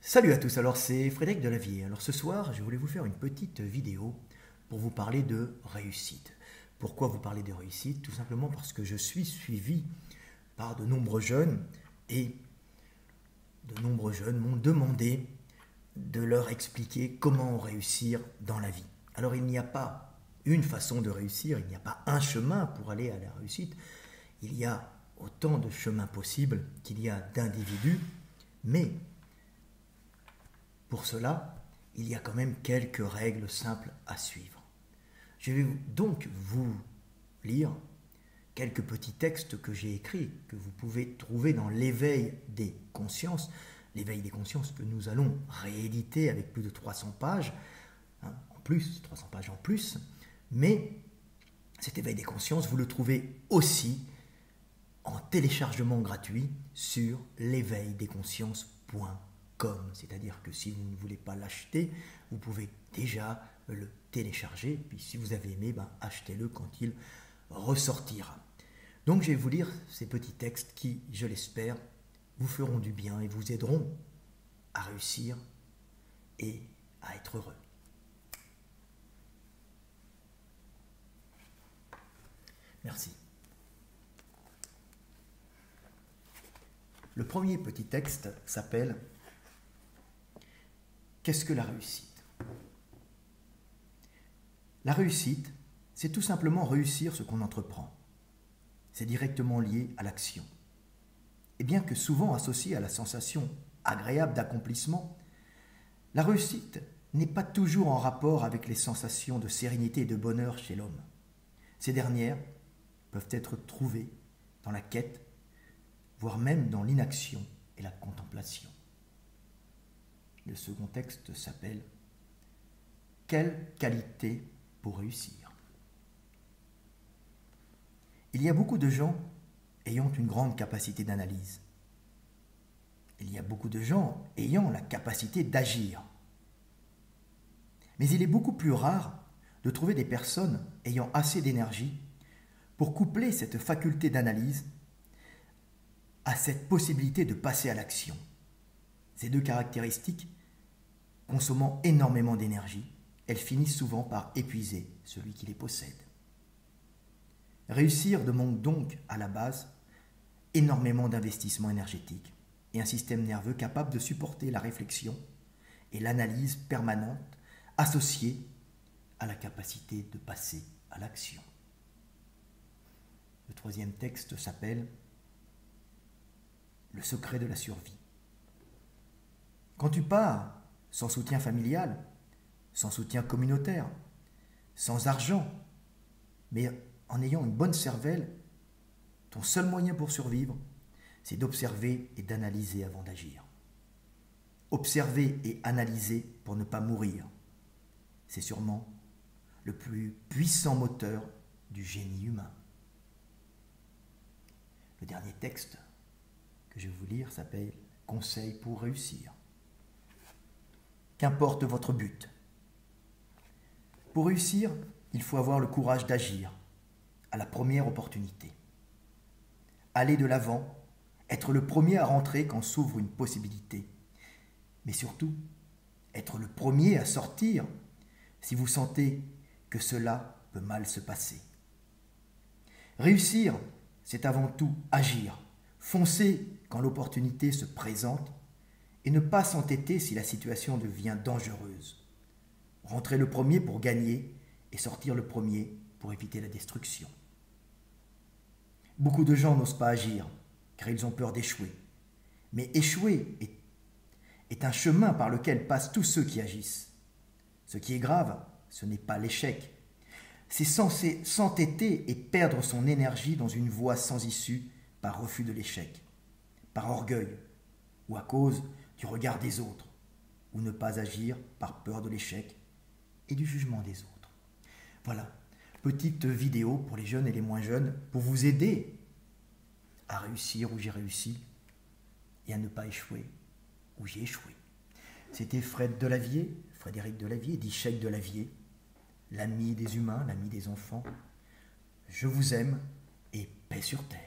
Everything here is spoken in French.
Salut à tous, alors c'est Frédéric Delavier. Alors ce soir, je voulais vous faire une petite vidéo pour vous parler de réussite. Pourquoi vous parler de réussite? Tout simplement parce que je suis suivi par de nombreux jeunes et de nombreux jeunes m'ont demandé de leur expliquer comment réussir dans la vie. Alors il n'y a pas une façon de réussir, il n'y a pas un chemin pour aller à la réussite. Il y a autant de chemins possibles qu'il y a d'individus, mais pour cela, il y a quand même quelques règles simples à suivre. Je vais donc vous lire quelques petits textes que j'ai écrits, que vous pouvez trouver dans l'éveil des consciences, l'éveil des consciences que nous allons rééditer avec plus de 300 pages, en plus, 300 pages en plus, mais cet éveil des consciences, vous le trouvez aussi en téléchargement gratuit sur l'éveildesconsciences.com. C'est-à-dire que si vous ne voulez pas l'acheter, vous pouvez déjà le télécharger, puis si vous avez aimé, achetez-le quand il ressortira. Donc je vais vous lire ces petits textes qui, je l'espère, vous feront du bien et vous aideront à réussir et à être heureux. Merci. Le premier petit texte s'appelle « Qu'est-ce que la réussite ?» La réussite, c'est tout simplement réussir ce qu'on entreprend. C'est directement lié à l'action. Et bien que souvent associée à la sensation agréable d'accomplissement, la réussite n'est pas toujours en rapport avec les sensations de sérénité et de bonheur chez l'homme. Ces dernières peuvent être trouvées dans la quête, voire même dans l'inaction et la contemplation. Le second texte s'appelle « Quelle qualité pour réussir ?» Il y a beaucoup de gens ayant une grande capacité d'analyse. Il y a beaucoup de gens ayant la capacité d'agir. Mais il est beaucoup plus rare de trouver des personnes ayant assez d'énergie pour coupler cette faculté d'analyse à cette possibilité de passer à l'action. Ces deux caractéristiques, consommant énormément d'énergie, elles finissent souvent par épuiser celui qui les possède. Réussir demande donc, à la base, énormément d'investissement énergétique et un système nerveux capable de supporter la réflexion et l'analyse permanente associée à la capacité de passer à l'action. Le troisième texte s'appelle « Le secret de la survie ». Quand tu pars sans soutien familial, sans soutien communautaire, sans argent, mais en ayant une bonne cervelle, ton seul moyen pour survivre, c'est d'observer et d'analyser avant d'agir. Observer et analyser pour ne pas mourir, c'est sûrement le plus puissant moteur du génie humain. Le dernier texte que je vais vous lire s'appelle « Conseil pour réussir ». Qu'importe votre but. Pour réussir, il faut avoir le courage d'agir à la première opportunité. Aller de l'avant, être le premier à rentrer quand s'ouvre une possibilité. Mais surtout, être le premier à sortir si vous sentez que cela peut mal se passer. Réussir, c'est avant tout agir, foncer quand l'opportunité se présente et ne pas s'entêter si la situation devient dangereuse. Rentrer le premier pour gagner et sortir le premier pour éviter la destruction. Beaucoup de gens n'osent pas agir car ils ont peur d'échouer. Mais échouer est un chemin par lequel passent tous ceux qui agissent. Ce qui est grave, ce n'est pas l'échec. C'est s'entêter et perdre son énergie dans une voie sans issue par refus de l'échec, par orgueil ou à cause du regard des autres, ou ne pas agir par peur de l'échec et du jugement des autres. Voilà, petite vidéo pour les jeunes et les moins jeunes pour vous aider à réussir où j'ai réussi et à ne pas échouer où j'ai échoué. C'était Frédéric Delavier, dit Cheikh Delavier, l'ami des humains, l'ami des enfants. Je vous aime et paix sur terre.